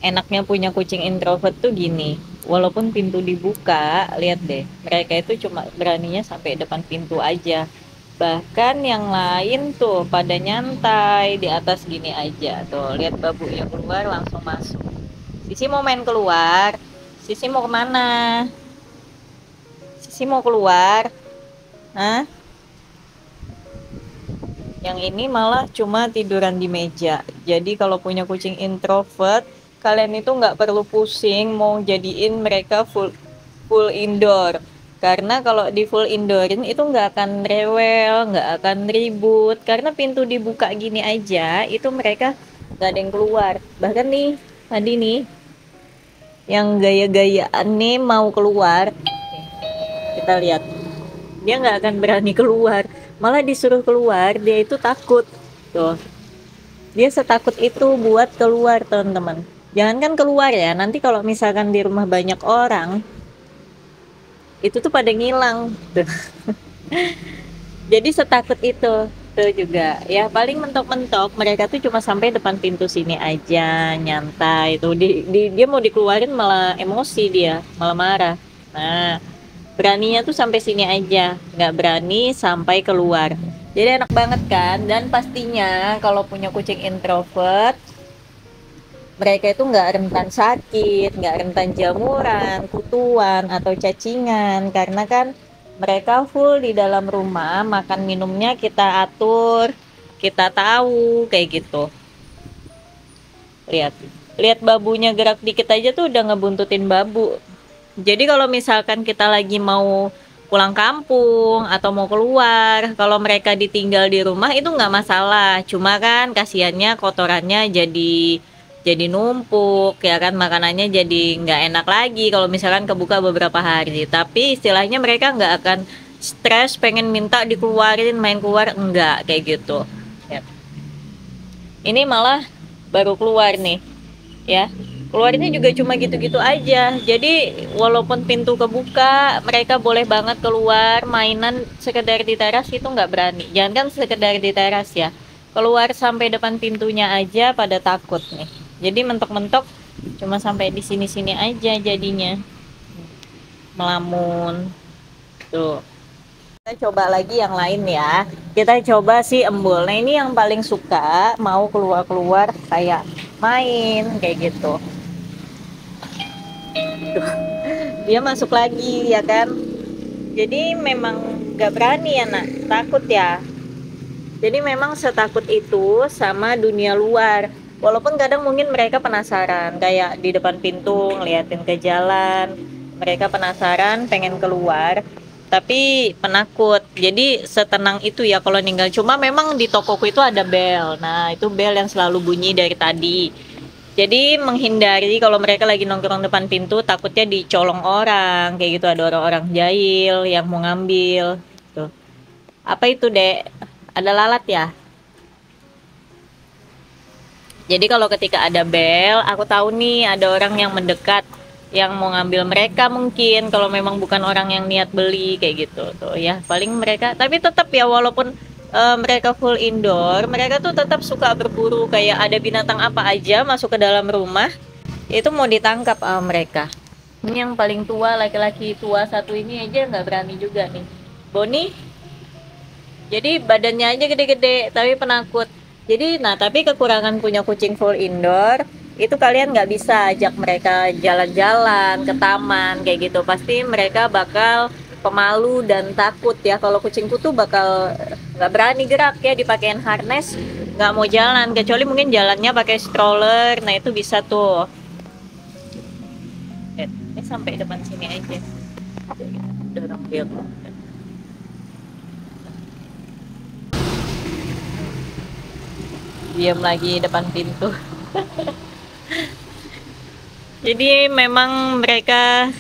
enaknya punya kucing introvert tuh gini, walaupun pintu dibuka, lihat deh, mereka itu cuma beraninya sampai depan pintu aja. Bahkan yang lain tuh pada nyantai di atas gini aja. Tuh, lihat babunya keluar langsung masuk. Sisi mau main keluar. Sisi mau kemana? Sisi mau keluar. Hah? Yang ini malah cuma tiduran di meja. Jadi kalau punya kucing introvert, kalian itu nggak perlu pusing mau jadiin mereka full indoor. Karena kalau di full indoorin itu nggak akan rewel, nggak akan ribut. Karena pintu dibuka gini aja, itu mereka nggak ada yang keluar. Bahkan nih, tadi nih, yang gaya-gayaan nih mau keluar. Kita lihat, dia nggak akan berani keluar. Malah disuruh keluar, dia itu takut. Tuh, dia setakut itu buat keluar, teman-teman. Jangankan keluar ya, nanti kalau misalkan di rumah banyak orang, itu tuh pada ngilang. Tuh. Jadi setakut itu. Tuh juga. Ya paling mentok-mentok mereka tuh cuma sampai depan pintu sini aja, nyantai. Tuh dia mau dikeluarin malah emosi dia, malah marah. Nah, beraninya tuh sampai sini aja, nggak berani sampai keluar. Jadi enak banget kan? Dan pastinya kalau punya kucing introvert, mereka itu nggak rentan sakit, nggak rentan jamuran, kutuan, atau cacingan. Karena kan mereka full di dalam rumah, makan minumnya kita atur, kita tahu, kayak gitu. Lihat, lihat babunya gerak dikit aja tuh udah ngebuntutin babu. Jadi kalau misalkan kita lagi mau pulang kampung atau mau keluar, kalau mereka ditinggal di rumah itu nggak masalah. Cuma kan kasihannya kotorannya jadi numpuk ya kan, makanannya jadi nggak enak lagi kalau misalkan kebuka beberapa hari. Tapi istilahnya mereka nggak akan stres pengen minta dikeluarin main keluar, enggak kayak gitu. Ya. Ini malah baru keluar nih ya, keluarnya juga cuma gitu-gitu aja. Jadi walaupun pintu kebuka mereka boleh banget keluar mainan sekedar di teras itu nggak berani. Jangan kan sekedar di teras ya, keluar sampai depan pintunya aja pada takut nih. Jadi mentok-mentok cuma sampai di sini-sini aja jadinya melamun. Tuh, kita coba lagi yang lain ya. Kita coba si embul. Nah ini yang paling suka mau keluar-keluar kayak main kayak gitu. Dia masuk lagi ya kan, jadi memang gak berani ya nak, takut ya. Jadi memang setakut itu sama dunia luar, walaupun kadang mungkin mereka penasaran kayak di depan pintu ngeliatin ke jalan, mereka penasaran pengen keluar tapi penakut. Jadi setenang itu ya kalau ninggal. Cuma memang di tokoku itu ada bel, nah itu bel yang selalu bunyi dari tadi. Jadi menghindari kalau mereka lagi nongkrong depan pintu, takutnya dicolong orang, kayak gitu, ada orang-orang jahil yang mau ngambil. Tuh. Apa itu, Dek? Ada lalat ya? Jadi kalau ketika ada bel, aku tahu nih ada orang yang mendekat, yang mau ngambil mereka mungkin kalau memang bukan orang yang niat beli kayak gitu tuh ya. Paling mereka, tapi tetap ya walaupun mereka full indoor, mereka tuh tetap suka berburu, kayak ada binatang apa aja masuk ke dalam rumah itu mau ditangkap sama mereka. Ini yang paling tua, laki-laki tua satu ini aja nggak berani juga nih, Boni. Jadi badannya aja gede-gede tapi penakut. Jadi nah, tapi kekurangan punya kucing full indoor itu kalian nggak bisa ajak mereka jalan-jalan ke taman kayak gitu, pasti mereka bakal pemalu dan takut ya. Kalau kucingku tuh bakal nggak berani gerak ya, dipakein harness nggak mau jalan, kecuali mungkin jalannya pakai stroller. Nah itu bisa tuh. Ini sampai depan sini aja, dorong dia. Diam lagi depan pintu. Jadi memang mereka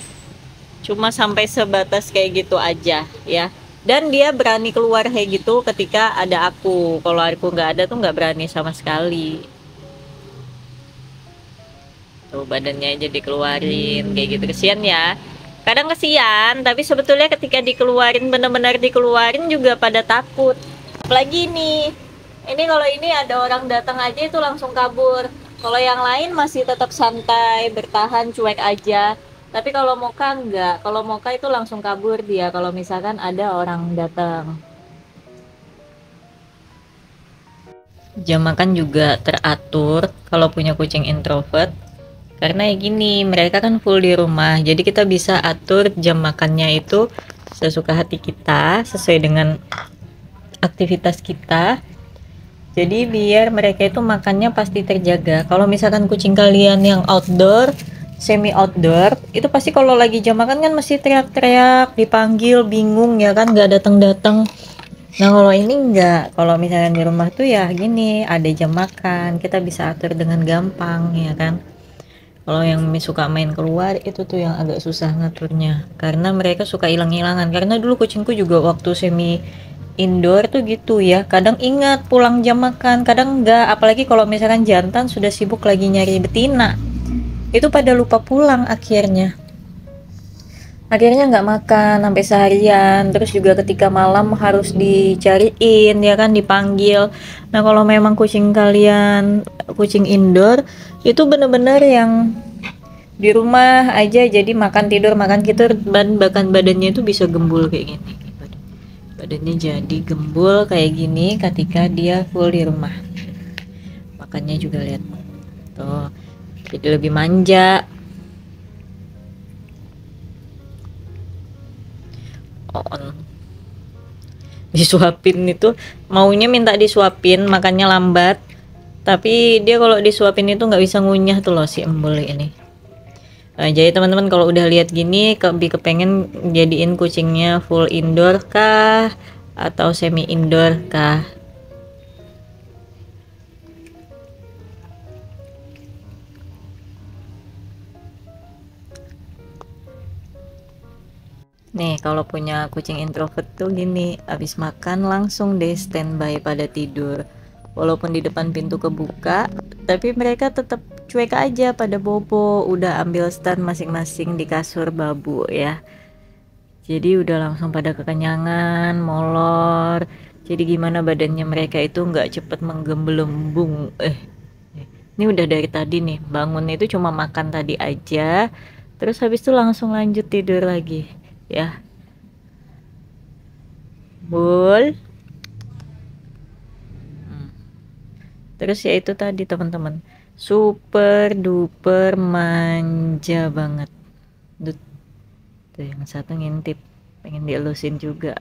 cuma sampai sebatas kayak gitu aja ya. Dan dia berani keluar kayak gitu ketika ada aku. Kalau aku nggak ada tuh nggak berani sama sekali. Tuh badannya aja dikeluarin kayak gitu, kesian ya. Kadang kesian, tapi sebetulnya ketika dikeluarin, benar-benar dikeluarin juga pada takut. Apalagi ini kalau ini ada orang datang aja itu langsung kabur. Kalau yang lain masih tetap santai, bertahan, cuek aja. Tapi kalau Moka enggak. Kalau Moka itu langsung kabur dia kalau misalkan ada orang datang. Jam makan juga teratur kalau punya kucing introvert. Karena ya gini, mereka kan full di rumah. Jadi kita bisa atur jam makannya itu sesuka hati kita, sesuai dengan aktivitas kita. Jadi biar mereka itu makannya pasti terjaga. Kalau misalkan kucing kalian yang outdoor, semi outdoor, itu pasti kalau lagi jam makan kan mesti teriak-teriak, dipanggil, bingung ya kan, nggak datang-datang. Nah kalau ini enggak, kalau misalkan di rumah tuh ya gini, ada jam makan, kita bisa atur dengan gampang ya kan. Kalau yang suka main keluar itu tuh yang agak susah ngaturnya, karena mereka suka hilang-hilangan. Karena dulu kucingku juga waktu semi indoor tuh gitu ya, kadang ingat pulang jam makan, kadang enggak. Apalagi kalau misalkan jantan sudah sibuk lagi nyari betina, itu pada lupa pulang akhirnya nggak makan sampai seharian. Terus juga ketika malam harus dicariin ya kan, dipanggil. Nah kalau memang kucing kalian kucing indoor, itu bener-bener yang di rumah aja, jadi makan tidur makan tidur, bahkan badannya itu bisa gembul kayak gini. Badannya jadi gembul kayak gini ketika dia full di rumah. Makannya juga lihat tuh, jadi lebih manja. On disuapin itu, maunya minta disuapin, makannya lambat, tapi dia kalau disuapin itu nggak bisa ngunyah tuh loh si embul ini. Nah, jadi teman-teman kalau udah lihat gini, lebih kepengen jadiin kucingnya full indoor kah atau semi indoor kah? Nih kalau punya kucing introvert tuh gini, habis makan langsung deh standby pada tidur. Walaupun di depan pintu kebuka, tapi mereka tetap cuek aja pada bobo, udah ambil stand masing-masing di kasur babu ya. Jadi udah langsung pada kekenyangan, molor. Jadi gimana badannya mereka itu nggak cepet menggemblembung. Ini udah dari tadi nih, bangunnya itu cuma makan tadi aja. Terus habis itu langsung lanjut tidur lagi. Ya, Bul. Hmm. Terus ya itu tadi teman-teman, super duper manja banget. Tuh yang satu ngintip, pengen dielusin juga.